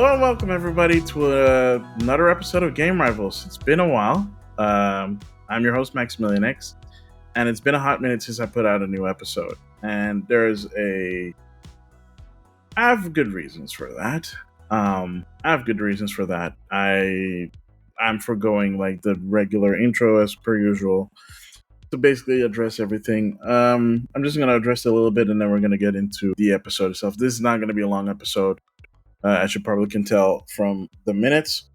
Hello and welcome everybody to another episode of Game Rivals. It's been a while. I'm your host Maximilian X, and it's been a hot minute since I put out a new episode. And I have good reasons for that. I'm foregoing like the regular intro as per usual to basically address everything. I'm just gonna address it a little bit, and then we're gonna get into the episode itself. This is not gonna be a long episode. As you probably can tell from the minutes.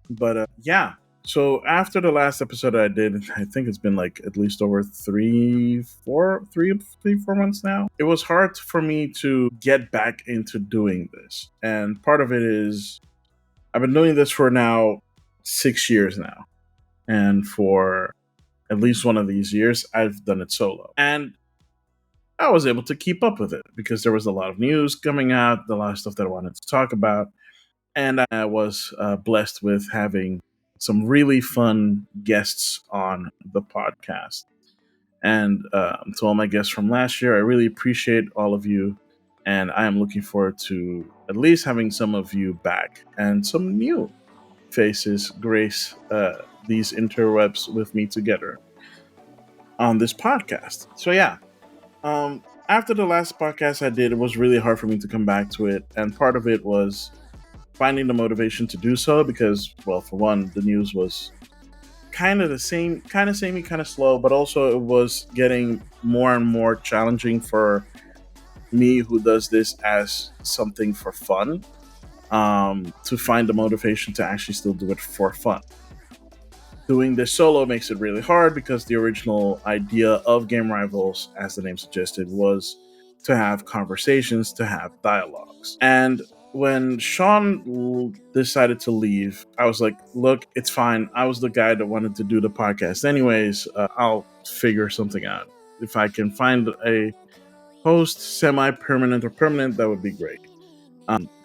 But yeah. So after the last episode I did, I think it's been like at least over 4 months now. It was hard for me to get back into doing this. And part of it is I've been doing this for now 6 years now. And for at least one of these years, I've done it solo. And I was able to keep up with it because there was a lot of news coming out, a lot of stuff that I wanted to talk about. And I was blessed with having some really fun guests on the podcast. And to all my guests from last year, I really appreciate all of you. And I am looking forward to at least having some of you back and some new faces grace these interwebs with me together on this podcast. So, yeah. After the last podcast I did, it was really hard for me to come back to it. And part of it was finding the motivation to do so because, well, for one, the news was kind of the same, kind of samey, kind of slow, but also it was getting more and more challenging for me who does this as something for fun, to find the motivation to actually still do it for fun. Doing this solo makes it really hard because the original idea of Game Rivals, as the name suggested, was to have conversations, to have dialogues. And when Sean decided to leave, I was like, look, it's fine. I was the guy that wanted to do the podcast anyways. I'll figure something out. If I can find a host, semi-permanent or permanent, that would be great.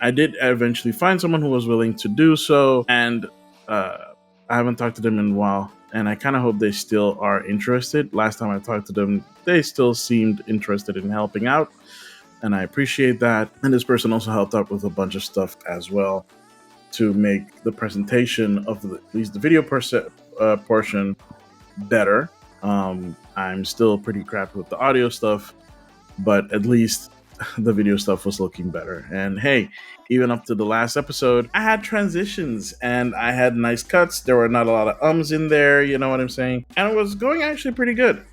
I did eventually find someone who was willing to do so, and I haven't talked to them in a while, and I kind of hope they still are interested. Last time I talked to them, they still seemed interested in helping out, and I appreciate that. And this person also helped out with a bunch of stuff as well to make the presentation of at least the video portion better. I'm still pretty crappy with the audio stuff, but at least the video stuff was looking better. And hey, even up to the last episode, I had transitions and I had nice cuts. There were not a lot of ums in there, you know what I'm saying? And it was going actually pretty good.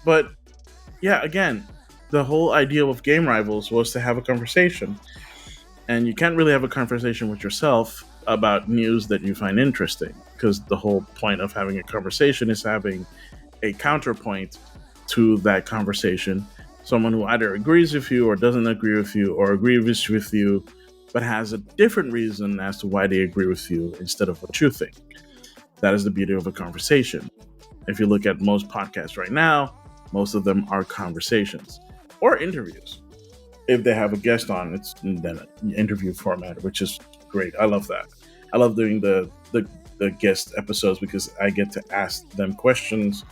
But yeah, again, the whole idea of Game Rivals was to have a conversation. And you can't really have a conversation with yourself about news that you find interesting, because the whole point of having a conversation is having a counterpoint to that conversation. Someone who either agrees with you or doesn't agree with you, or agrees with you but has a different reason as to why they agree with you instead of what you think. That is the beauty of a conversation. If you look at most podcasts right now, most of them are conversations or interviews. If they have a guest on, it's then an interview format, which is great. I love that. I love doing the guest episodes because I get to ask them questions,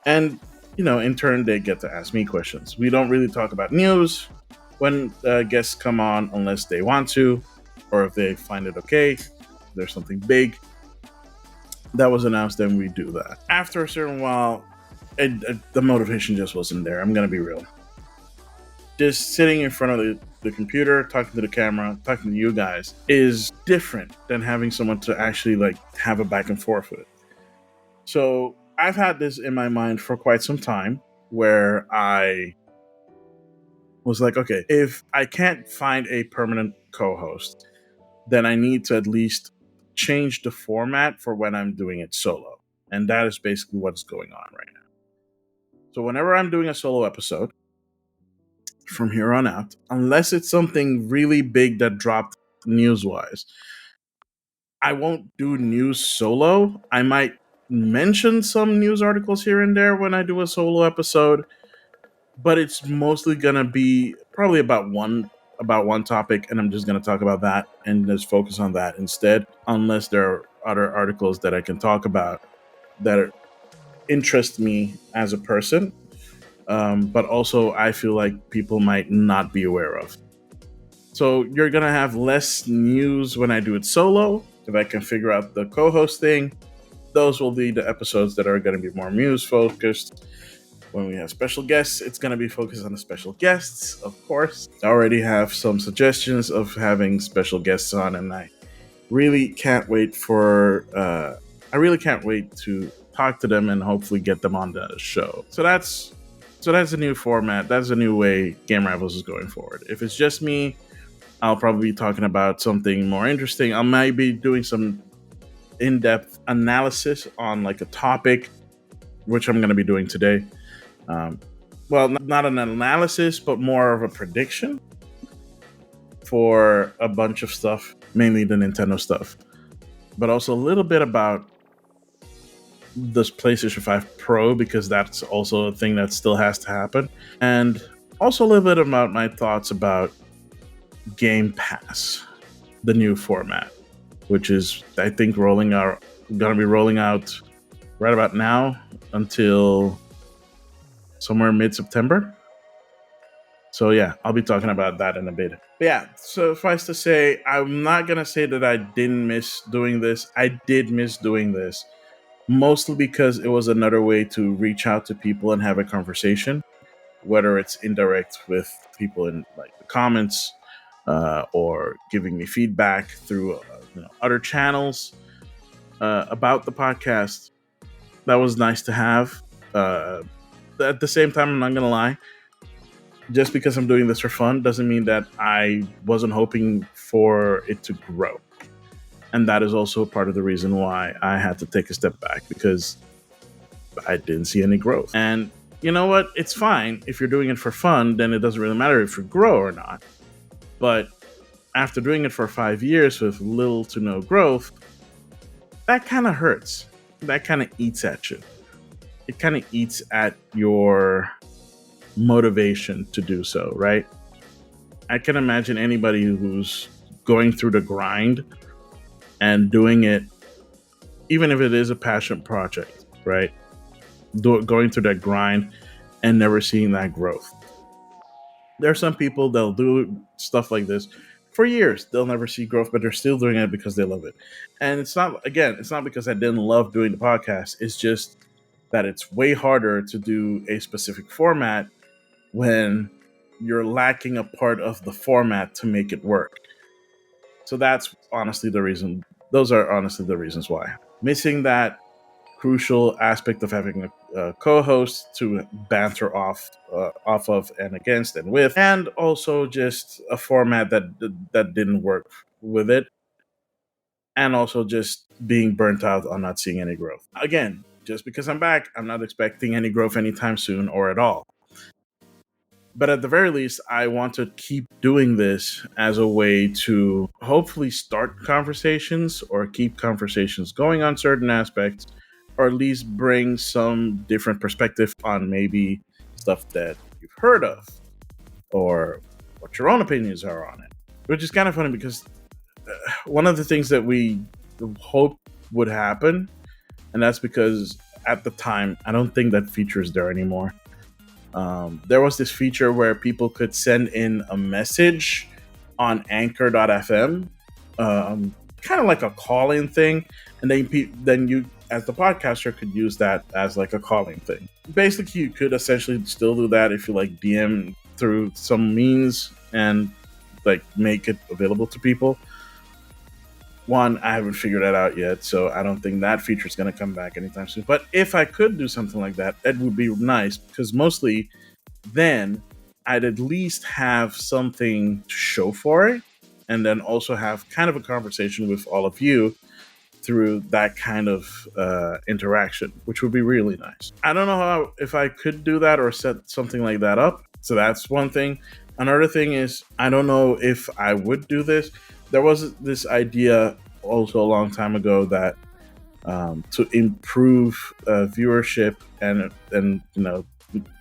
and in turn, they get to ask me questions. We don't really talk about news when guests come on unless they want to, or if they find it okay. If there's something big that was announced, then we do that. After a certain while, the motivation just wasn't there. I'm going to be real. Just sitting in front of the computer, talking to the camera, talking to you guys is different than having someone to actually like have a back and forth with. So I've had this in my mind for quite some time where I was like, okay, if I can't find a permanent co-host, then I need to at least change the format for when I'm doing it solo. And that is basically what's going on right now. So whenever I'm doing a solo episode, from here on out, unless it's something really big that dropped news-wise, I won't do news solo. I might mention some news articles here and there when I do a solo episode, but it's mostly gonna be probably about one topic, and I'm just gonna talk about that and just focus on that instead, unless there are other articles that I can talk about that interest me as a person, but also I feel like people might not be aware of. So you're going to have less news when I do it solo. If I can figure out the co-host thing, those will be the episodes that are going to be more news focused. When we have special guests, it's going to be focused on the special guests, of course. I already have some suggestions of having special guests on, and I really can't wait to talk to them and hopefully get them on the show. So that's a new format. That's a new way Game Rivals is going forward. If it's just me, I'll probably be talking about something more interesting. I might be doing some in-depth analysis on like a topic, which I'm going to be doing today. Well, not an analysis, but more of a prediction for a bunch of stuff, mainly the Nintendo stuff, but also a little bit about this PlayStation 5 Pro, because that's also a thing that still has to happen. And also a little bit about my thoughts about Game Pass, the new format, which is, I think, going to be rolling out right about now until somewhere mid-September. So yeah, I'll be talking about that in a bit. But yeah, suffice to say, I'm not going to say that I didn't miss doing this. I did miss doing this, mostly because it was another way to reach out to people and have a conversation, whether it's indirect with people in like the comments or giving me feedback through other channels about the podcast. That was nice to have. At the same time, I'm not going to lie, just because I'm doing this for fun doesn't mean that I wasn't hoping for it to grow. And that is also part of the reason why I had to take a step back, because I didn't see any growth. And you know what? It's fine. If you're doing it for fun, then it doesn't really matter if you grow or not. But after doing it for 5 years with little to no growth, that kind of hurts. That kind of eats at you. It kind of eats at your motivation to do so, right? I can imagine anybody who's going through the grind and doing it, even if it is a passion project, right? Going through that grind and never seeing that growth. There are some people that'll do stuff like this for years. They'll never see growth, but they're still doing it because they love it. And it's not because I didn't love doing the podcast. It's just that it's way harder to do a specific format when you're lacking a part of the format to make it work. So that's honestly the reason. Those are honestly the reasons why. Missing that crucial aspect of having a co-host to banter off of and against and with, and also just a format that didn't work with it, and also just being burnt out on not seeing any growth. Again, just because I'm back, I'm not expecting any growth anytime soon or at all. But at the very least, I want to keep doing this as a way to hopefully start conversations or keep conversations going on certain aspects, or at least bring some different perspective on maybe stuff that you've heard of or what your own opinions are on it. Which is kind of funny because one of the things that we hoped would happen, and that's because at the time, I don't think that feature is there anymore. There was this feature where people could send in a message on anchor.fm, kind of like a call-in thing, and then you, as the podcaster, could use that as like a calling thing. Basically, you could essentially still do that if you like DM through some means and like make it available to people. One, I haven't figured that out yet, so I don't think that feature is going to come back anytime soon. But if I could do something like that, it would be nice, because mostly then I'd at least have something to show for it, and then also have kind of a conversation with all of you through that kind of interaction, which would be really nice. I don't know if I could do that or set something like that up. So that's one thing. Another thing is, I don't know if I would do this. There was this idea also a long time ago that to improve viewership and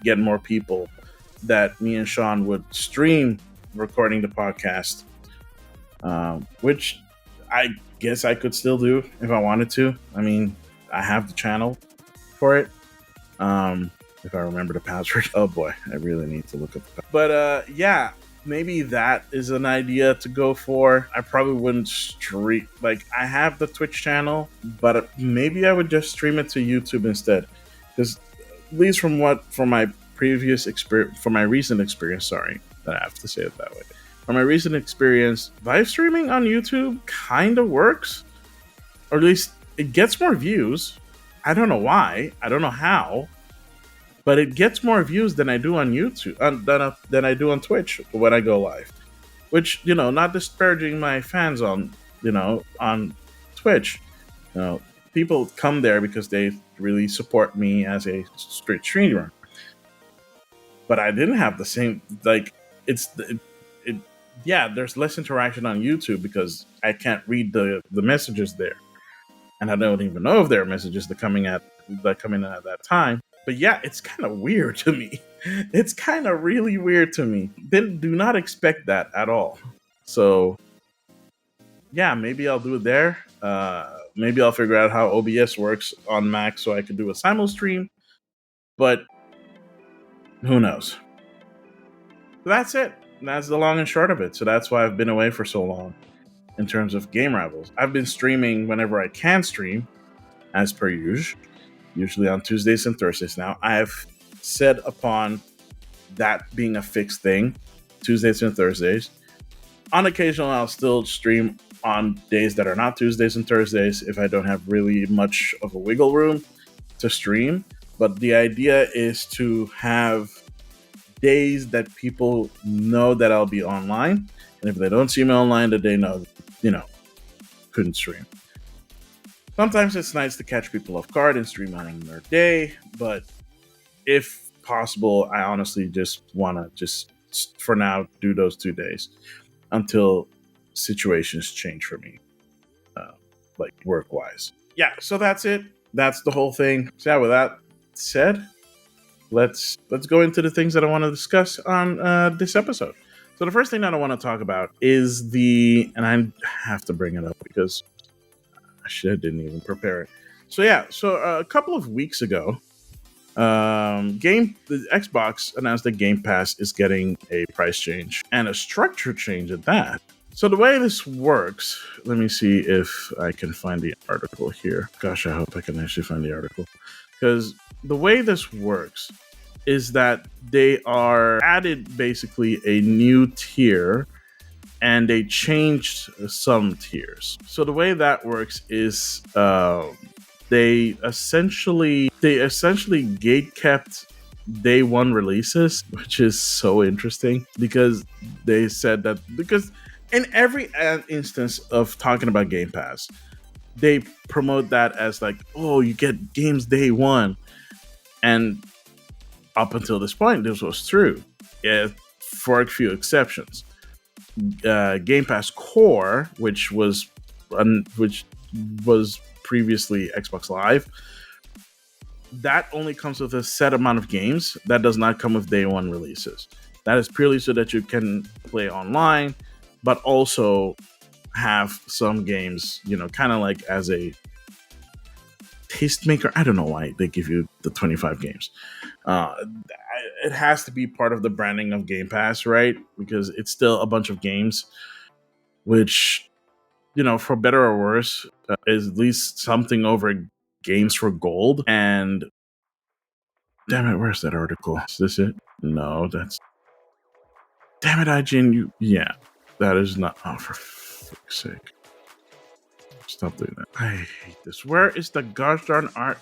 get more people, that me and Sean would stream recording the podcast, which I guess I could still do if I wanted to. I mean, I have the channel for it. If I remember the password. Oh boy, I really need to look up the password. But yeah, maybe that is an idea to go for. I probably wouldn't stream, like, I have the Twitch channel, but maybe I would just stream it to YouTube instead. Because, at least from my previous experience, from my recent experience, sorry, I have to say it that way. From my recent experience, live streaming on YouTube kind of works, or at least it gets more views. I don't know why, I don't know how, but it gets more views than I do on YouTube, than I do on Twitch when I go live. Which, not disparaging my fans on Twitch. You know, people come there because they really support me as a straight streamer. But I didn't have the same, like, yeah, there's less interaction on YouTube because I can't read the messages there, and I don't even know if there are messages that come in at that time. But yeah, it's kind of weird to me. It's kind of really weird to me. Then do not expect that at all. So yeah, maybe I'll do it there. Maybe I'll figure out how OBS works on Mac so I could do a simul stream. But who knows? That's it. That's the long and short of it. So that's why I've been away for so long in terms of Game Rivals. I've been streaming whenever I can stream, as per usual, usually on Tuesdays and Thursdays now. I have set upon that being a fixed thing, Tuesdays and Thursdays. On occasion, I'll still stream on days that are not Tuesdays and Thursdays if I don't have really much of a wiggle room to stream. But the idea is to have days that people know that I'll be online. And if they don't see me online, that they know, couldn't stream. Sometimes it's nice to catch people off guard and stream on their day. But if possible, I honestly just want to just, for now, do those 2 days until situations change for me, like work-wise. Yeah, so that's it. That's the whole thing. So yeah, with that said, let's go into the things that I want to discuss on this episode. So the first thing that I want to talk about is and I have to bring it up because I didn't even prepare it. So yeah, a couple of weeks ago, the Xbox announced that Game Pass is getting a price change and a structure change at that. So the way this works, let me see if I can find the article here. Gosh, I hope I can actually find the article. Because the way this works is that they are added basically a new tier and they changed some tiers. So the way that works is they essentially gatekept day one releases, which is so interesting because they said that because in every instance of talking about Game Pass, they promote that as like, oh, you get games day one. And up until this point, this was true, for a few exceptions. Game Pass Core, which was previously Xbox Live, that only comes with a set amount of games. That does not come with day one releases. That is purely so that you can play online, but also have some games, kind of like as a tastemaker. I don't know why they give you the 25 games. It has to be part of the branding of Game Pass, right? Because it's still a bunch of games, which, for better or worse, is at least something over games for gold. And damn it, where's that article? Is this it? No, that's... Damn it, IGN, yeah, that is not... Oh, for fuck's sake. Stop doing that. I hate this. Where is the gosh darn art?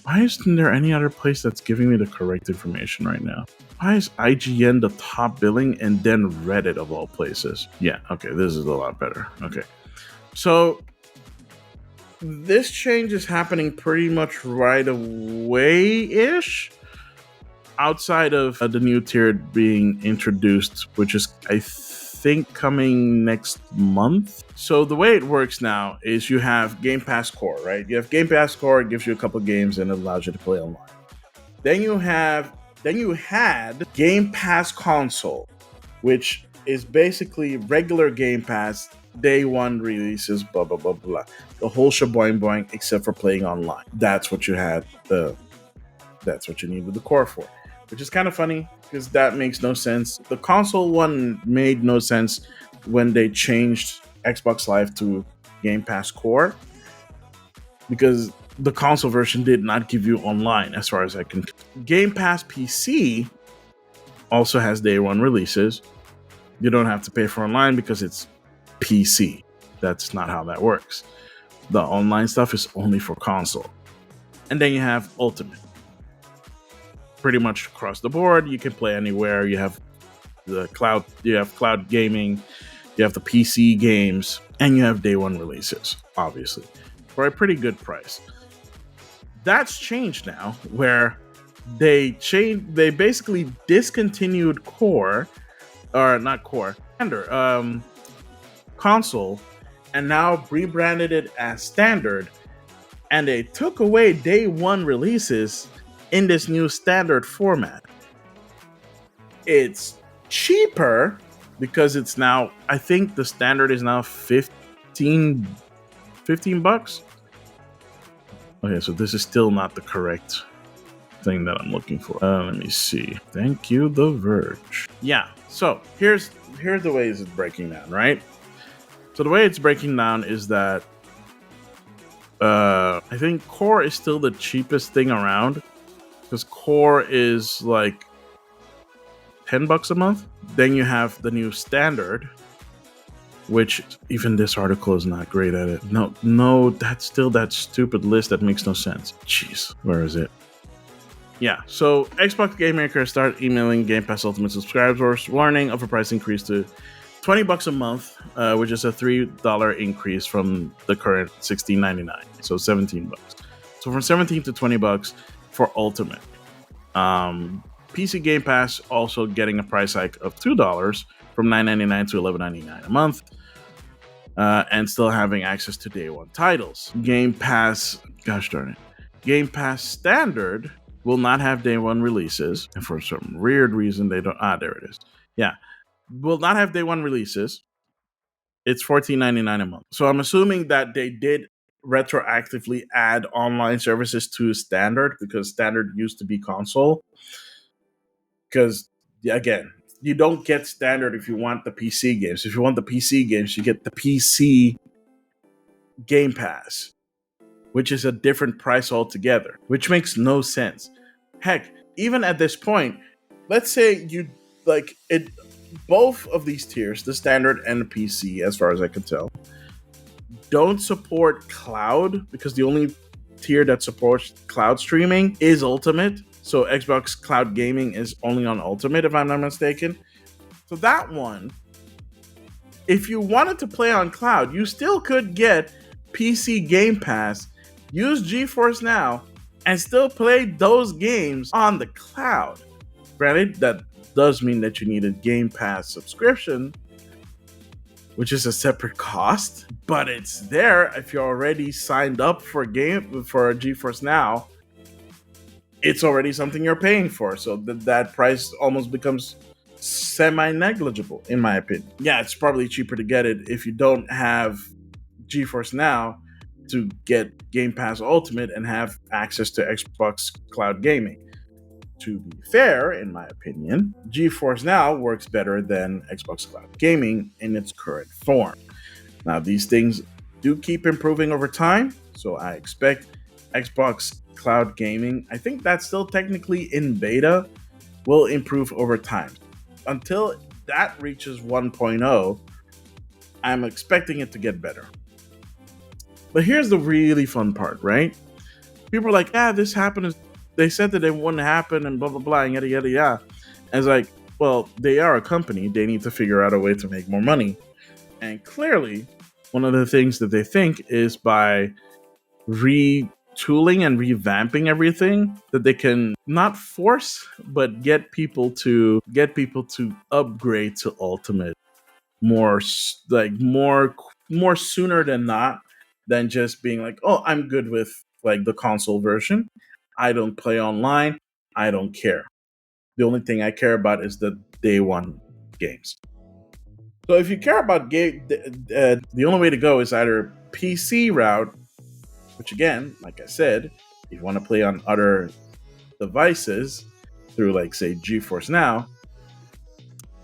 Why isn't there any other place that's giving me the correct information right now? Why is IGN the top billing and then Reddit of all places? Yeah, okay, this is a lot better. Okay. So this change is happening pretty much right away-ish, outside of the new tier being introduced, which is, I think, coming next month. So the way it works now is you have Game Pass Core, right? You have Game Pass Core, it gives you a couple games and it allows you to play online. Then you had Game Pass Console, which is basically regular Game Pass, day one releases, blah, blah, blah, blah. The whole shaboing boing, except for playing online. That's what you had. That's what you needed the core for, which is kind of funny because that makes no sense. The console one made no sense when they changed Xbox Live to Game Pass Core, because the console version did not give you online, as far as I can. Game Pass PC also has day one releases. You don't have to pay for online because it's PC. That's not how that works. The online stuff is only for console. And then you have Ultimate. Pretty much across the board, you can play anywhere. You have cloud gaming, you have the PC games, and you have day one releases, obviously, for a pretty good price. That's changed now, where they basically discontinued core, or not core, standard console, and now rebranded it as standard, and they took away day one releases in this new standard format. It's cheaper because it's now, I think the standard is now 15 bucks. Okay, so this is still not the correct thing that I'm looking for. Let me see. Thank you, The Verge. Yeah, so here's the ways it's breaking down, right? So the way it's breaking down is that I think core is still the cheapest thing around, because core is like $10 a month. Then you have the new standard, which even this article is not great at it. No, that's still that stupid list that makes no sense. Jeez, where is it? Yeah, so Xbox Game Maker started emailing Game Pass Ultimate subscribers warning of a price increase to $20 a month, which is a $3 increase from the current $16.99, so $17. So from $17 to $20 for Ultimate. PC Game Pass also getting a price hike of $2 from $9.99 to $11.99 a month, and still having access to day one titles. Game Pass, gosh darn it, Game Pass Standard will not have day one releases, and for some weird reason they don't. There it is. Yeah, will not have day one releases. It's $14.99 a month. So I'm assuming that they did retroactively add online services to Standard, because Standard used to be console. Because again, you don't get Standard if you want the PC games. If you want the PC games, you get the PC Game Pass, which is a different price altogether, which makes no sense. Heck, even at this point, let's say you like it, both of these tiers, the Standard and the PC, as far as I can tell, don't support cloud, because the only tier that supports cloud streaming is Ultimate. So Xbox Cloud Gaming is only on Ultimate, if I'm not mistaken. So that one, if you wanted to play on cloud, you still could get PC Game Pass, use GeForce Now, and still play those games on the cloud. Granted, that does mean that you need a Game Pass subscription, which is a separate cost, but it's there if you're already signed up for GeForce Now. It's already something you're paying for, so that price almost becomes semi-negligible, in my opinion. Yeah, it's probably cheaper to get it if you don't have GeForce Now to get Game Pass Ultimate and have access to Xbox Cloud Gaming. To be fair, in my opinion, GeForce Now works better than Xbox Cloud Gaming in its current form. Now, these things do keep improving over time, so I expect Xbox Cloud Gaming, I think that's still technically in beta, will improve over time. Until that reaches 1.0, I'm expecting it to get better. But here's the really fun part, right? People are like, yeah, this happened. They said that it wouldn't happen and blah, blah, blah, and yada, yada, yada. And it's like, well, they are a company. They need to figure out a way to make more money. And clearly, one of the things that they think is by retooling and revamping everything, that they can not force, but get people to upgrade to Ultimate more sooner than not, than just being like, oh, I'm good with like the console version. I don't play online. I don't care. The only thing I care about is the day one games. So if you care about the only way to go is either PC route, which again, like I said, if you want to play on other devices, through, like, say, GeForce Now,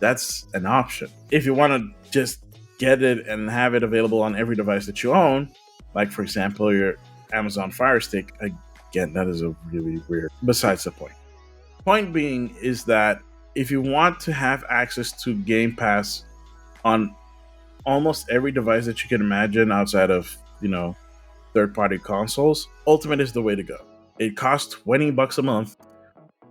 that's an option. If you want to just get it and have it available on every device that you own, like, for example, your Amazon Fire Stick, again, that is a really weird, besides the point. Point being is that if you want to have access to Game Pass on almost every device that you can imagine outside of, third-party consoles, Ultimate is the way to go. It costs $20 a month,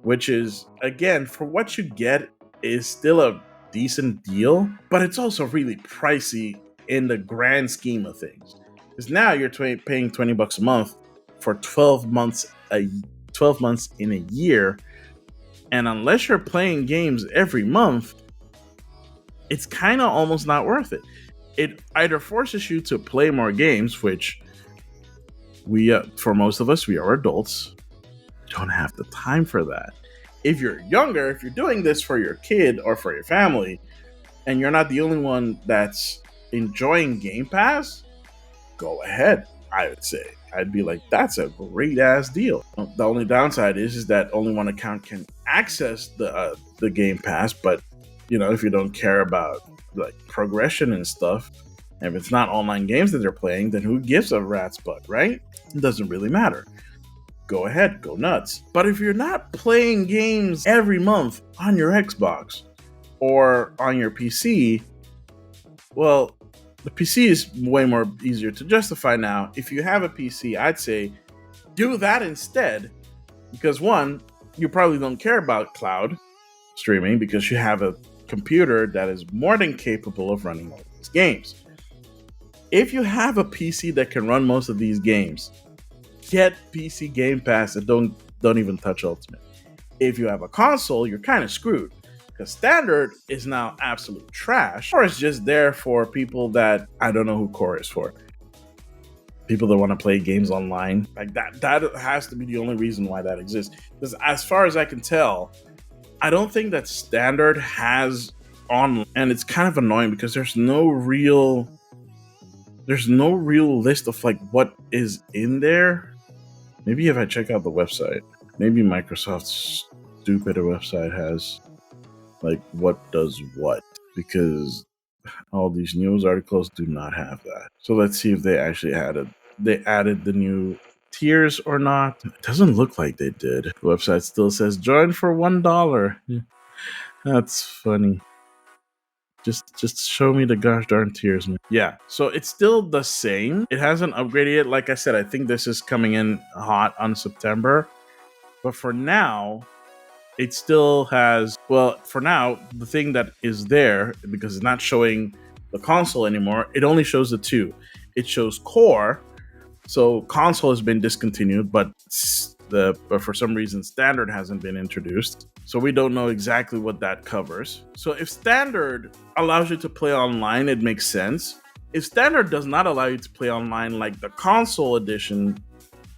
which is, again, for what you get, is still a decent deal, but it's also really pricey in the grand scheme of things. Because now you're paying $20 a month for 12 months in a year, and unless you're playing games every month, it's kind of almost not worth it. It either forces you to play more games, which for most of us, we are adults, don't have the time for that. If you're younger, if you're doing this for your kid or for your family, and you're not the only one that's enjoying Game Pass, go ahead, I would say. I'd be like, that's a great ass deal. The only downside is that only one account can access the Game Pass, but if you don't care about like progression and stuff, if it's not online games that they're playing, then who gives a rat's butt, right? It doesn't really matter. Go ahead, go nuts. But if you're not playing games every month on your Xbox or on your PC, well, the PC is way more easier to justify now. If you have a PC, I'd say do that instead, because one, you probably don't care about cloud streaming because you have a computer that is more than capable of running all these games. If you have a PC that can run most of these games, get PC Game Pass and don't even touch Ultimate. If you have a console, you're kind of screwed because Standard is now absolute trash, or it's just there for people that I don't know who Core is for. People that want to play games online, like that. That has to be the only reason why that exists. Because as far as I can tell, I don't think that Standard has online, and it's kind of annoying because there's no real list of like what is in there. Maybe if I check out the website, maybe Microsoft's stupid website has like what does what, because all these news articles do not have that. So let's see if they actually added the new tiers or not. It doesn't look like they did. The website still says join for $1. Yeah. That's funny. Just show me the gosh darn tiers, man. Yeah, so it's still the same. It hasn't upgraded yet. Like I said, I think this is coming in hot on September. But for now, it still has, well, for now, the thing that is there, because it's not showing the console anymore, it only shows the two. It shows Core. So console has been discontinued, but for some reason Standard hasn't been introduced. So we don't know exactly what that covers. So if Standard allows you to play online, it makes sense. If Standard does not allow you to play online, like the console edition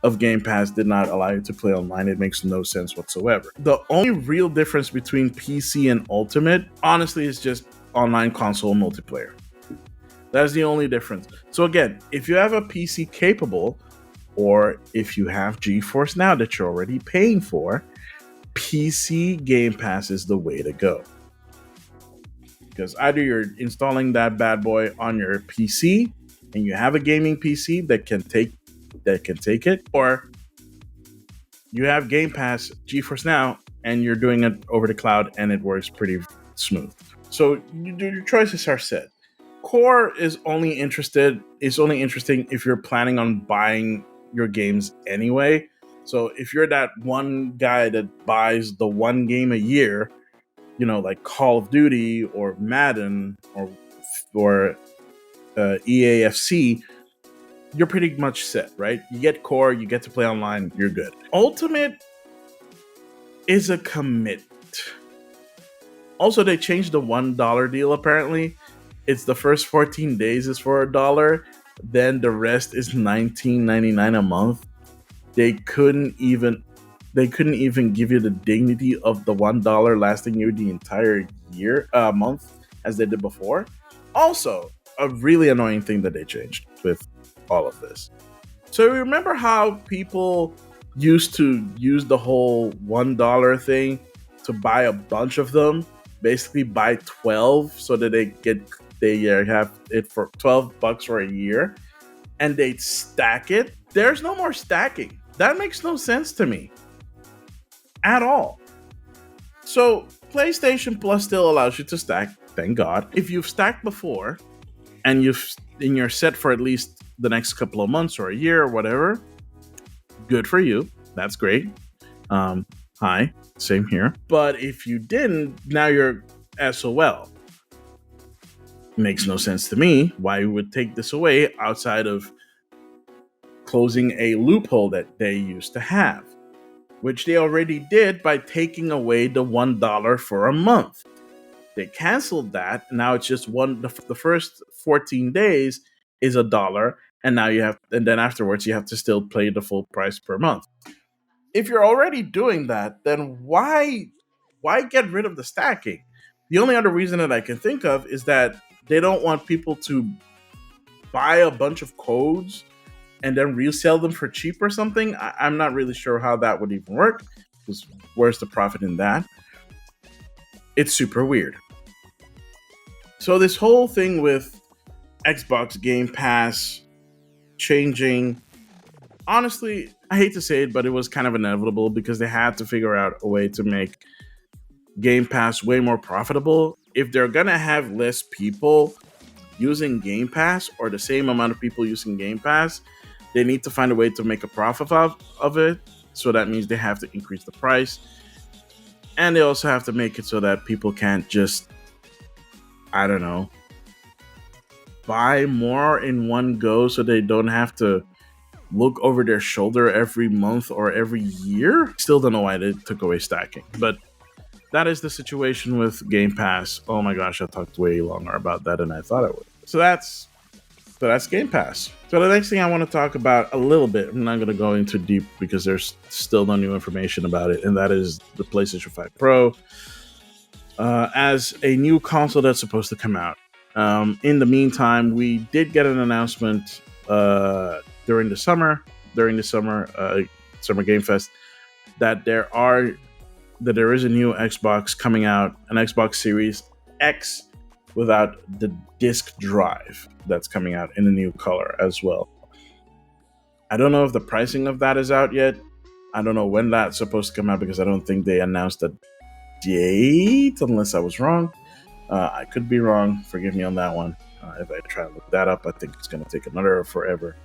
of Game Pass did not allow you to play online, it makes no sense whatsoever. The only real difference between PC and Ultimate, honestly, is just online console multiplayer. That's the only difference. So again, if you have a PC capable, or if you have GeForce Now that you're already paying for, PC Game Pass is the way to go. Because either you're installing that bad boy on your PC and you have a gaming PC that can take it, or you have Game Pass GeForce Now and you're doing it over the cloud and it works pretty smooth. So your choices are set. Core is only interesting if you're planning on buying your games anyway. So if you're that one guy that buys the one game a year, like Call of Duty or Madden or EAFC, you're pretty much set, right? You get Core, you get to play online, you're good. Ultimate is a commit. Also, they changed the $1 deal apparently. It's the first 14 days is for $1, then the rest is $19.99 a month. They couldn't even give you the dignity of the $1 lasting you the entire month as they did before. Also, a really annoying thing that they changed with all of this. So remember how people used to use the whole $1 thing to buy a bunch of them, basically buy 12 so that they have it for $12 for a year, and they'd stack it. There's no more stacking. That makes no sense to me at all. So PlayStation Plus still allows you to stack, thank God. If you've stacked before and you're set for at least the next couple of months or a year or whatever, good for you. That's great. Hi, same here. But if you didn't, now you're SOL. Makes no sense to me why you would take this away outside of closing a loophole that they used to have, which they already did by taking away the $1 for a month. They canceled that. And now it's just the first 14 days is $1, and then afterwards you have to still pay the full price per month. If you're already doing that, then why get rid of the stacking? The only other reason that I can think of is that they don't want people to buy a bunch of codes and then resell them for cheap or something. I'm not really sure how that would even work, because where's the profit in that? It's super weird. So this whole thing with Xbox Game Pass changing, honestly, I hate to say it, but it was kind of inevitable because they had to figure out a way to make Game Pass way more profitable. If they're gonna have less people using Game Pass or the same amount of people using Game Pass, they need to find a way to make a profit of it. So that means they have to increase the price. And they also have to make it so that people can't just, I don't know, buy more in one go so they don't have to look over their shoulder every month or every year. Still don't know why they took away stacking. But that is the situation with Game Pass. Oh my gosh, I talked way longer about that than I thought I would. So that's Game Pass. So the next thing I want to talk about a little bit, I'm not going to go into deep because there's still no new information about it, and that is the PlayStation 5 Pro as a new console that's supposed to come out. In the meantime, we did get an announcement during the summer Summer Game Fest, that there is a new Xbox coming out, an Xbox Series X without the disc drive, that's coming out in a new color as well. I don't know if the pricing of that is out yet. I don't know when that's supposed to come out because I don't think they announced a date, unless I was wrong. I could be wrong. Forgive me on that one. If I try to look that up, I think it's going to take another forever.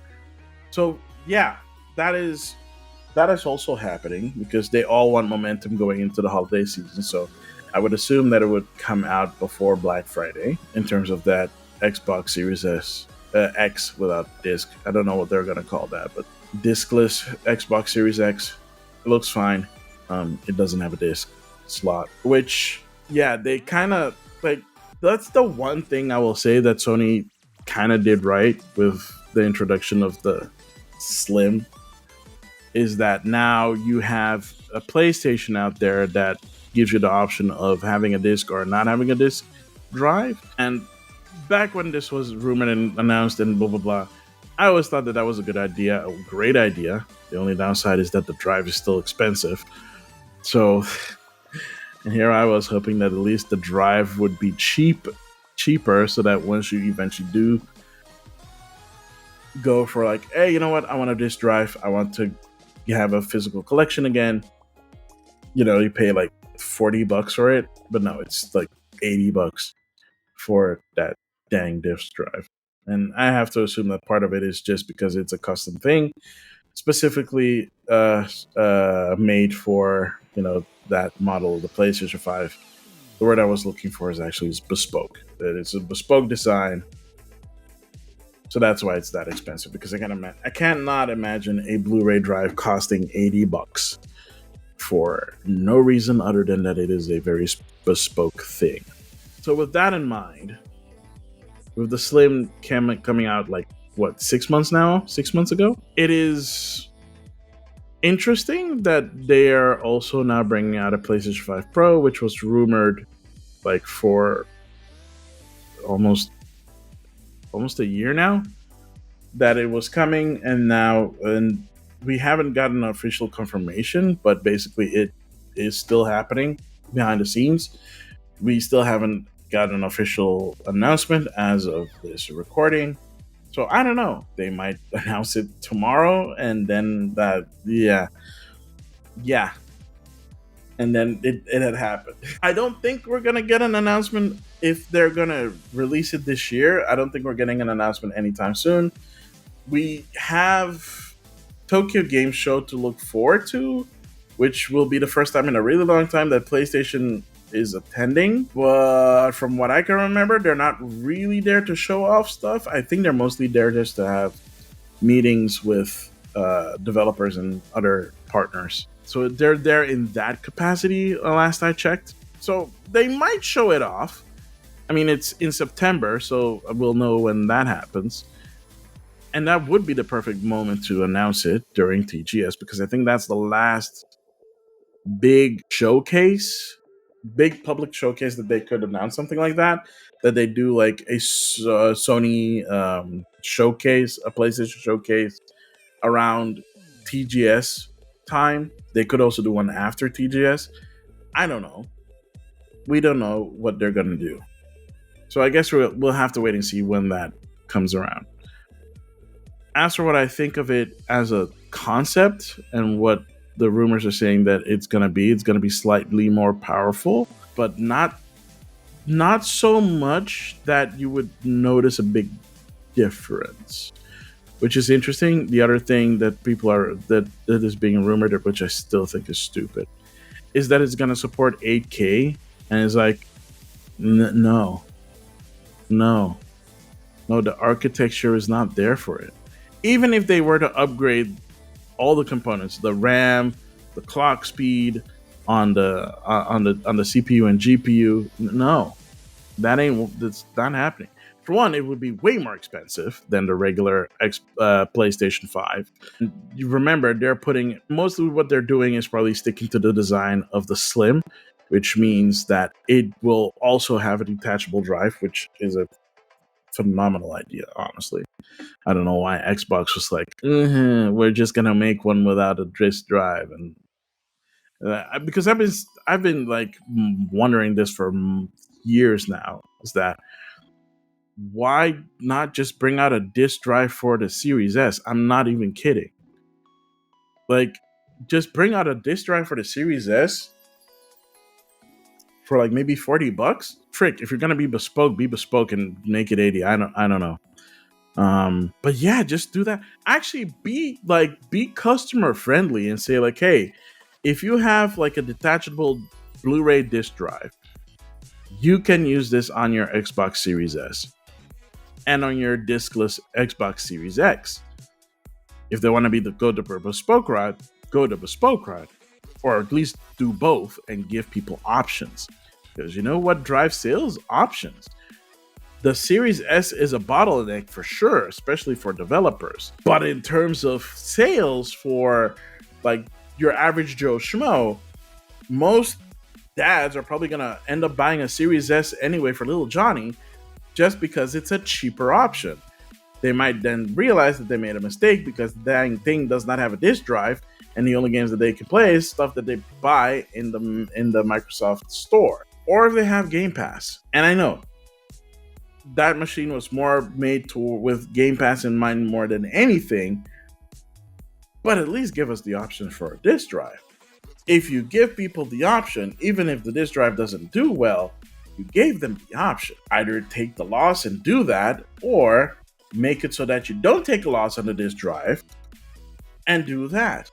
So yeah, that is also happening because they all want momentum going into the holiday season. So I would assume that it would come out before Black Friday in terms of that Xbox Series X without disc. I don't know what they're going to call that, but discless Xbox Series X. It looks fine. It doesn't have a disc slot, which, yeah, they kind of like, that's the one thing I will say that Sony kind of did right with the introduction of the Slim, is that now you have a PlayStation out there that gives you the option of having a disc or not having a disc drive. And back when this was rumored and announced and blah blah blah, I always thought that was a good idea, a great idea. The only downside is that the drive is still expensive. So, and here I was hoping that at least the drive would be cheaper, so that once you eventually do go for like, hey, you know what, I want a disc drive, I want to have a physical collection again, you pay like $40 for it, but no, it's like $80 for that dang disc drive. And I have to assume that part of it is just because it's a custom thing, specifically made for that model, the PlayStation 5. The word I was looking for is bespoke. It's a bespoke design, so that's why it's that expensive. Because I cannot imagine a Blu-ray drive costing $80 for no reason other than that it is a very bespoke thing. So with that in mind, with the Slim coming out like 6 months ago, it is interesting that they are also now bringing out a PlayStation 5 Pro, which was rumored like for almost a year now that it was coming, and we haven't gotten official confirmation, but basically it is still happening. behind the scenes. We still haven't got an official announcement as of this recording. So I don't know. They might announce it tomorrow, and then yeah, and then it had happened. I don't think we're gonna get an announcement if they're gonna release it this year. I don't think we're getting an announcement anytime soon. We have Tokyo Game Show to look forward to, which will be the first time in a really long time that PlayStation is attending. But from what I can remember, they're not really there to show off stuff. I think they're mostly there just to have meetings with developers and other partners. So they're there in that capacity, last I checked. So they might show it off. I mean, it's in September, so we'll know when that happens. And that would be the perfect moment to announce it during TGS, because I think that's the last big showcase, big public showcase that they could announce something like that. That they do like a Sony showcase, a PlayStation showcase around TGS time. They could also do one after TGS. I don't know. We don't know what they're gonna do. So I guess we'll have to wait and see when that comes around. As for what I think of it as a concept and what the rumors are saying that it's going to be slightly more powerful, but not so much that you would notice a big difference, which is interesting. The other thing that that is being rumored, which I still think is stupid, is that it's going to support 8K, and it's like, no, no, no, the architecture is not there for it. Even if they were to upgrade all the components, the RAM, the clock speed on the CPU and GPU, no, that's not happening. For one, it would be way more expensive than the regular PlayStation 5. And you remember, they're putting mostly what they're doing is probably sticking to the design of the Slim, which means that it will also have a detachable drive, which is a phenomenal idea, honestly. I don't know why Xbox was like, we're just gonna make one without a disk drive, and because I've been like wondering this for years now. Is that why not just bring out a disk drive for the Series S? I'm not even kidding. Like, just bring out a disk drive for the Series S for like maybe $40. Frick, if you're gonna be bespoke and make it 80. I don't know. But yeah, just do that. Actually, be customer friendly and say like, hey, if you have like a detachable Blu-ray disc drive, you can use this on your Xbox Series S and on your discless Xbox Series X. If they want to go the bespoke route, go the bespoke route, or at least do both and give people options. Because you know what drives sales? Options. The Series S is a bottleneck for sure, especially for developers. But in terms of sales for like your average Joe Schmo, most dads are probably gonna end up buying a Series S anyway for little Johnny, just because it's a cheaper option. They might then realize that they made a mistake because the dang thing does not have a disk drive, and the only games that they can play is stuff that they buy in the Microsoft Store, or if they have Game Pass. And I know that machine was more made with Game Pass in mind more than anything, but at least give us the option for a disk drive. If you give people the option, even if the disk drive doesn't do well, you gave them the option. Either take the loss and do that, or make it so that you don't take a loss on the disk drive and do that.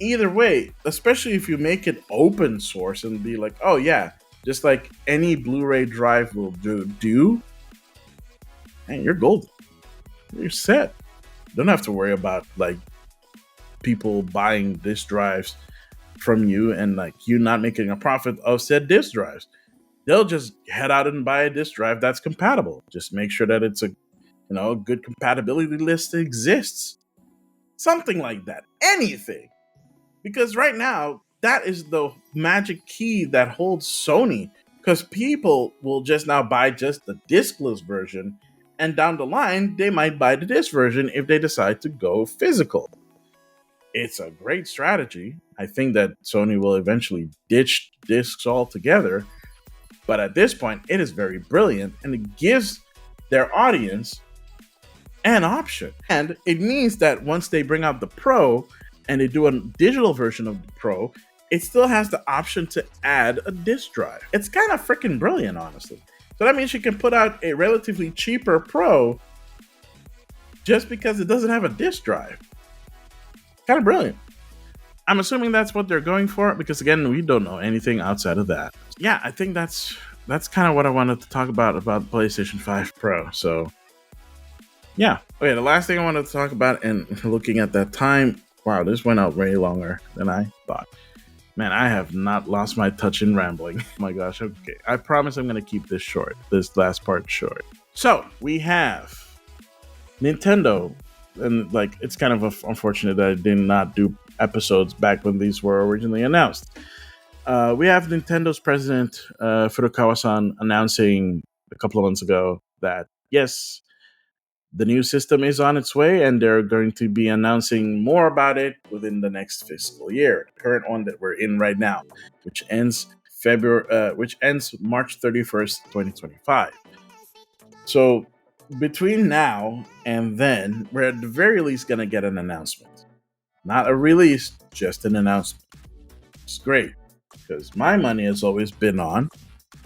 Either way, especially if you make it open source and be like, oh yeah, just like any Blu-ray drive will do, and you're golden. You're set. Don't have to worry about like people buying disk drives from you and like you not making a profit of said disk drives. They'll just head out and buy a disk drive that's compatible. Just make sure that it's a good compatibility list exists. Something like that. Anything. Because right now, that is the magic key that holds Sony. Because people will just now buy just the discless version, and down the line, they might buy the disc version if they decide to go physical. it's a great strategy. I think that Sony will eventually ditch discs altogether. But at this point, it is very brilliant and it gives their audience an option. And it means that once they bring out the Pro and they do a digital version of the Pro, it still has the option to add a disc drive. It's kind of freaking brilliant, honestly. So that means you can put out a relatively cheaper Pro just because it doesn't have a disc drive. Kind of brilliant. I'm assuming that's what they're going for because, again, we don't know anything outside of that. Yeah, I think that's kind of what I wanted to talk about PlayStation 5 Pro. So, yeah. Okay, the last thing I wanted to talk about, and looking at that time, wow, this went out way longer than I thought. Man, I have not lost my touch in rambling. Oh my gosh, okay. I promise I'm going to keep this short, this last part short. So, we have Nintendo, and like, it's kind of unfortunate that I did not do episodes back when these were originally announced. We have Nintendo's president, Furukawa-san, announcing a couple of months ago that, yes, the new system is on its way, and they're going to be announcing more about it within the next fiscal year, the current one that we're in right now, which ends March 31st, 2025. So between now and then, we're at the very least going to get an announcement. Not a release, just an announcement. It's great, because my money has always been on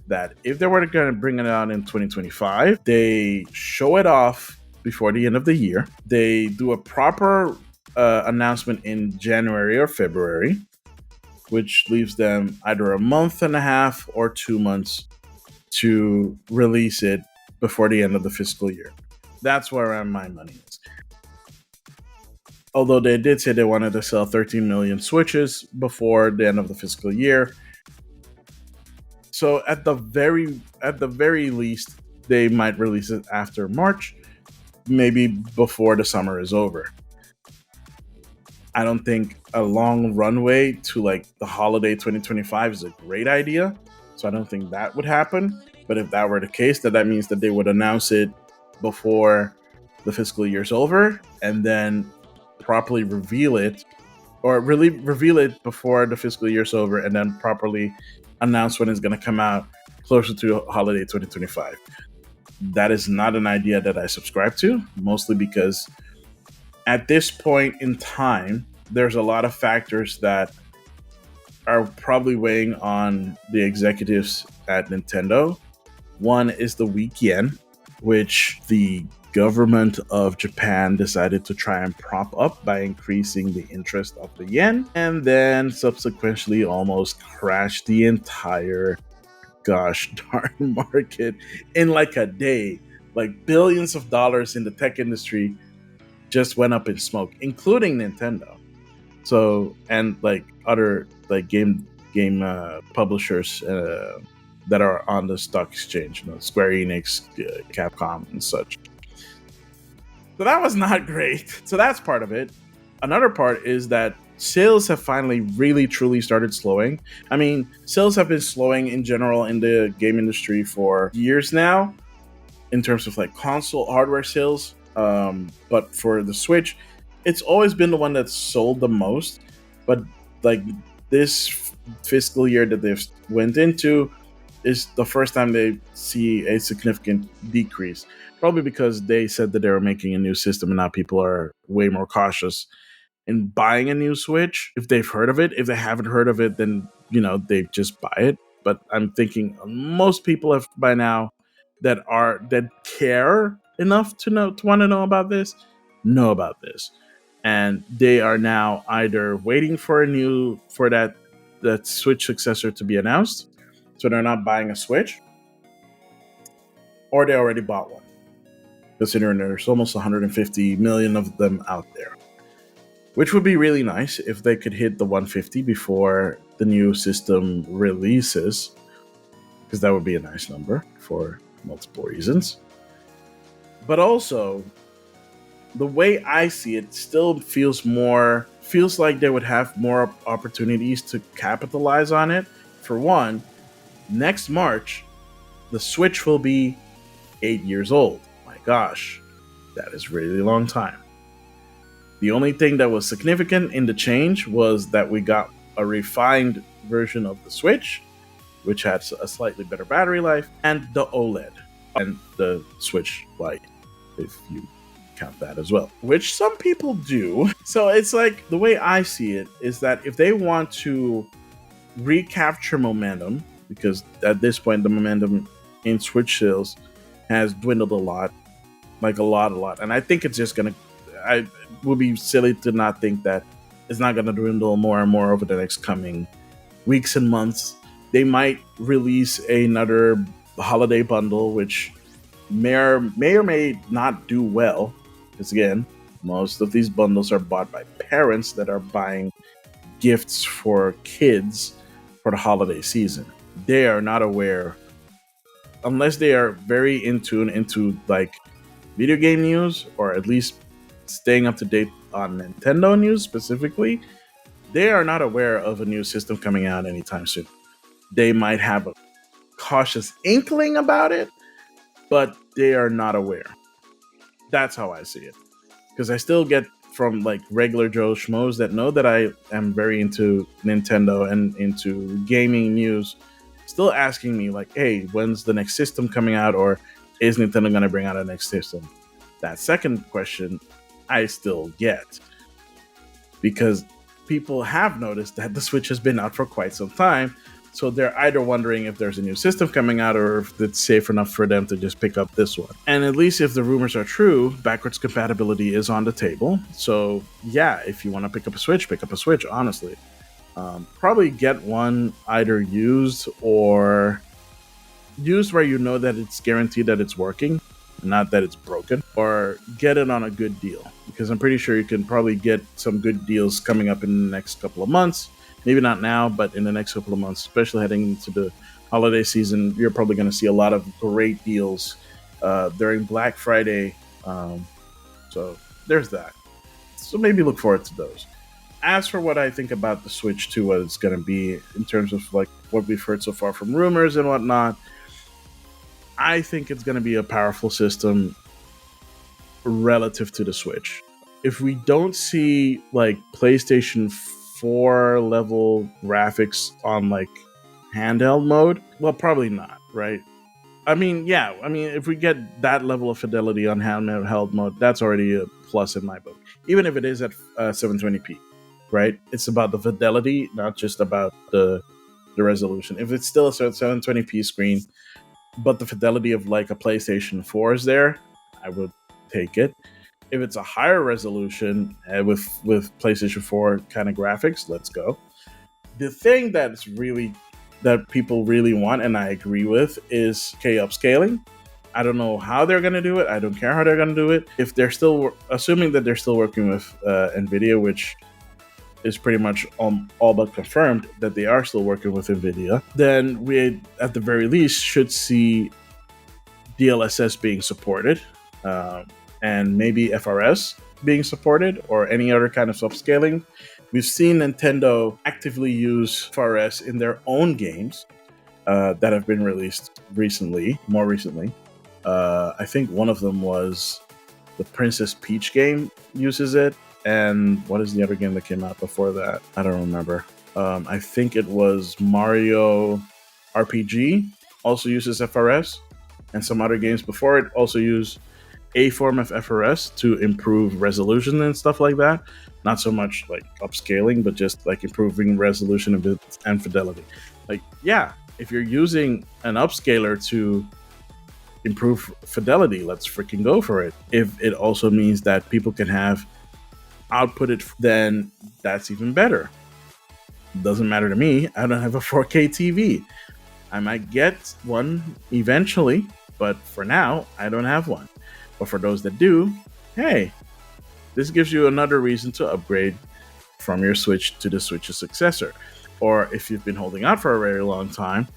that if they were going to bring it out in 2025, they show it off before the end of the year. They do a proper announcement in January or February, which leaves them either a month and a half or 2 months to release it before the end of the fiscal year. That's where my money is. Although they did say they wanted to sell 13 million Switches before the end of the fiscal year. So at the very least, they might release it after March, maybe before the summer is over. I don't think a long runway to like the holiday 2025 is a great idea. So I don't think that would happen. But if that were the case, that means that they would announce it before the fiscal year's over and then properly reveal it, or really reveal it before the fiscal year's over and then properly announce when it's going to come out closer to holiday 2025. That is not an idea that I subscribe to, mostly because at this point in time, there's a lot of factors that are probably weighing on the executives at Nintendo. One is the weak yen, which the government of Japan decided to try and prop up by increasing the interest of the yen, and then subsequently almost crashed the entire gosh darn market in like a day. Like billions of dollars in the tech industry just went up in smoke, including Nintendo. So, and like other like game publishers that are on the stock exchange, Square Enix, Capcom, and such. So that was not great. So that's part of it. Another part is that sales have finally really truly started slowing. I mean, sales have been slowing in general in the game industry for years now in terms of like console hardware sales. But for the Switch, it's always been the one that's sold the most. But like this fiscal year that they've went into is the first time they see a significant decrease. Probably because they said that they were making a new system and now people are way more cautious in buying a new Switch. If they've heard of it, if they haven't heard of it, then, they just buy it. But I'm thinking most people have by now that care enough to want to know about this, and they are now either waiting for that Switch successor to be announced, so they're not buying a Switch, or they already bought one, considering there's almost 150 million of them out there, which would be really nice if they could hit the 150 before the new system releases, because that would be a nice number for multiple reasons. But also, the way I see it still feels like they would have more opportunities to capitalize on it. For one, next March, the Switch will be 8 years old. My gosh, that is really long time. The only thing that was significant in the change was that we got a refined version of the Switch, which had a slightly better battery life, and the OLED and the Switch Lite, if you count that as well, which some people do. So it's like, the way I see it is that if they want to recapture momentum, because at this point the momentum in Switch sales has dwindled a lot, like a lot, and I think it's just gonna. I would be silly to not think that it's not gonna dwindle more and more over the next coming weeks and months. They might release another holiday bundle, which may or may not do well, because again, most of these bundles are bought by parents that are buying gifts for kids for the holiday season. They are not aware, unless they are very in tune into like video game news, or at least staying up to date on Nintendo news specifically. They are not aware of a new system coming out anytime soon. They might have a cautious inkling about it, but they are not aware. That's how I see it. Because I still get from like regular Joe Schmoes that know that I am very into Nintendo and into gaming news, still asking me like, hey, when's the next system coming out, or is Nintendo going to bring out a next system? That second question I still get, because people have noticed that the Switch has been out for quite some time. So they're either wondering if there's a new system coming out, or if it's safe enough for them to just pick up this one. And at least if the rumors are true, backwards compatibility is on the table. So yeah, if you want to pick up a Switch, honestly. Probably get one either used, or used where you know that it's guaranteed that it's working, not that it's broken, or get it on a good deal, because I'm pretty sure you can probably get some good deals coming up in the next couple of months. Maybe not now, but in the next couple of months, especially heading into the holiday season, you're probably going to see a lot of great deals during Black Friday. So there's that. So maybe look forward to those. As for what I think about the Switch 2, what it's going to be in terms of like what we've heard so far from rumors and whatnot, I think it's going to be a powerful system relative to the Switch. If we don't see like PlayStation 4 level graphics on like handheld mode, well, probably not, right? I mean, yeah, if we get that level of fidelity on handheld mode, that's already a plus in my book. Even if it is at 720p, right? It's about the fidelity, not just about the resolution. If it's still a 720p screen, but the fidelity of like a PlayStation 4 is there, I would take it. If it's a higher resolution with PlayStation 4 kind of graphics, let's go. The thing that people really want, and I agree with, is upscaling. I don't know how they're going to do it. I don't care how they're going to do it. If they're still, assuming that they're still working with NVIDIA, which is pretty much all but confirmed that they are still working with NVIDIA, then we, at the very least, should see DLSS being supported, and maybe FRS being supported, or any other kind of upscaling. We've seen Nintendo actively use FRS in their own games that have been released more recently. I think one of them was the Princess Peach game uses it. And what is the other game that came out before that? I don't remember. I think it was Mario RPG also uses FRS, and some other games before it also use a form of FRS to improve resolution and stuff like that. Not so much like upscaling, but just like improving resolution and fidelity. Like, yeah, if you're using an upscaler to improve fidelity, let's freaking go for it. If it also means that people can have outputted, then that's even better. Doesn't matter to me. I don't have a 4K TV. I might get one eventually, but for now, I don't have one. But for those that do, hey, this gives you another reason to upgrade from your Switch to the Switch's successor. Or if you've been holding out for a very long time,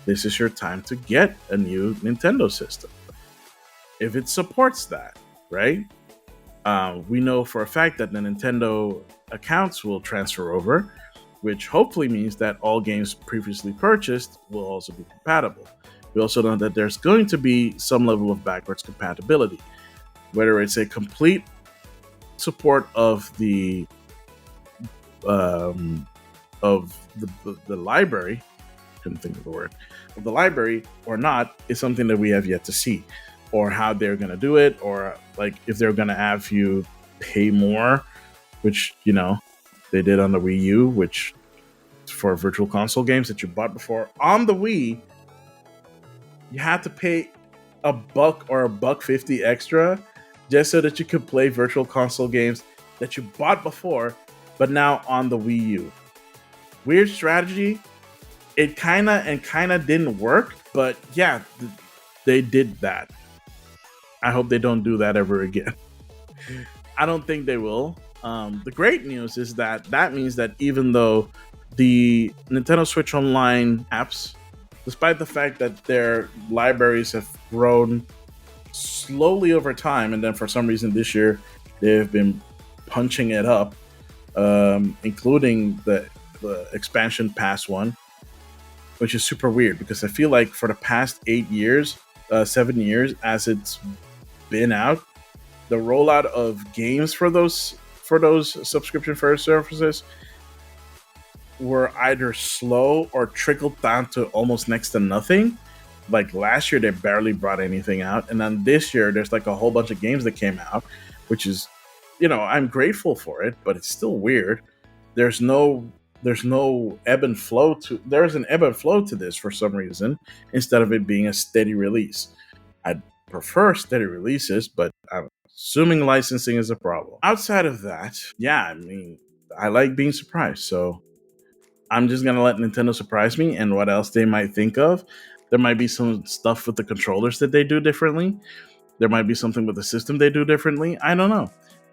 this is your time to get a new Nintendo system. If it supports that, right? We know for a fact that the Nintendo accounts will transfer over, which hopefully means that all games previously purchased will also be compatible. We also know that there's going to be some level of backwards compatibility, whether it's a complete support of the um, the library, couldn't think of the word, of the library or not is something that we have yet to see, or how they're going to do it, or like if they're going to have you pay more, which they did on the Wii U, which for virtual console games that you bought before on the Wii, you had to pay $1 or $1.50 extra just so that you could play virtual console games that you bought before, but now on the Wii U. Weird strategy. It kind of didn't work, but yeah, they did that. I hope they don't do that ever again. I don't think they will. The great news is that means that even though the Nintendo Switch Online apps, despite the fact that their libraries have grown slowly over time, and then for some reason this year they've been punching it up, including the expansion pass one, which is super weird because I feel like for the past 7 years as it's been out, the rollout of games for those subscription first services were either slow or trickled down to almost next to nothing. Like last year, they barely brought anything out, and then this year, there's like a whole bunch of games that came out, which is, I'm grateful for it, but it's still weird. There's no ebb and flow to. There's an ebb and flow to this for some reason, instead of it being a steady release. I'd prefer steady releases, but I'm assuming licensing is a problem. Outside of that, yeah, I mean, I like being surprised, so I'm just gonna let Nintendo surprise me, and what else they might think of. There might be some stuff with the controllers that they do differently. There might be something with the system they do differently. I don't know.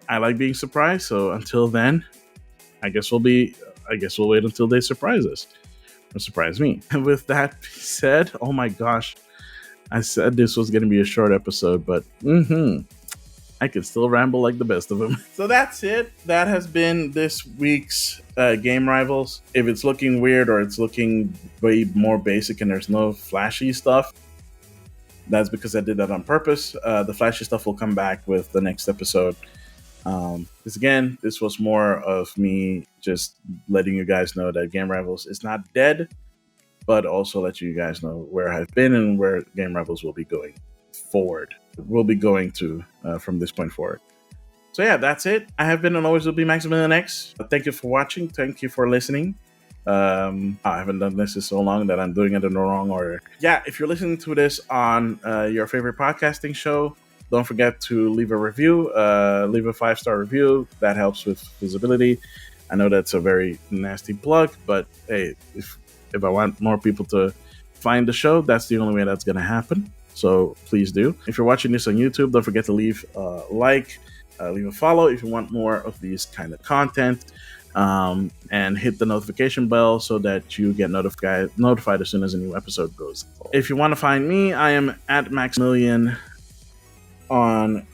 I like being surprised, so until then, I guess we'll wait until they surprise us or surprise me. And with that said, oh my gosh, I said this was going to be a short episode, but I could still ramble like the best of them. So that's it. That has been this week's Game Rivals. If it's looking weird or it's looking way more basic and there's no flashy stuff, that's because I did that on purpose. The flashy stuff will come back with the next episode. Because again, this was more of me just letting you guys know that Game Rivals is not dead, but also let you guys know where I've been and where Game Rivals will be going forward. We'll be going to from this point forward. So yeah, that's it. I have been and always will be Maximilian X. Thank you for watching. Thank you for listening. I haven't done this in so long that I'm doing it in the wrong order. Yeah, if you're listening to this on your favorite podcasting show, don't forget to leave a review, leave a 5-star review. That helps with visibility. I know that's a very nasty plug, but hey, if I want more people to find the show, that's the only way that's going to happen. So please do. If you're watching this on YouTube, don't forget to leave a like, leave a follow if you want more of these kind of content, and hit the notification bell so that you get notified as soon as a new episode goes. If you want to find me, I am at Maximilian on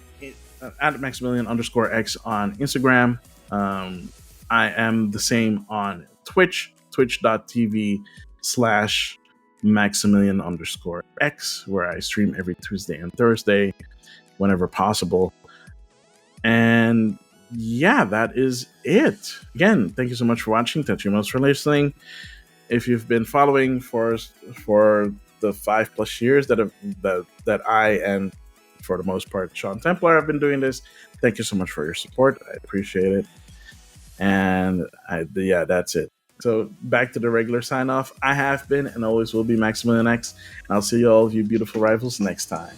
at Maximilian_X on Instagram. I am the same on Twitch, twitch.tv/Maximilian_X, where I stream every Tuesday and Thursday whenever possible. And yeah, that is it. Again, thank you so much for watching. Thank you most for listening. If you've been following for the 5+ years that I and for the most part Sean Templar have been doing this, thank you so much for your support. I appreciate it. And that's it. So back to the regular sign off. I have been and always will be Maximilian X. I'll see you all, you beautiful rivals, next time.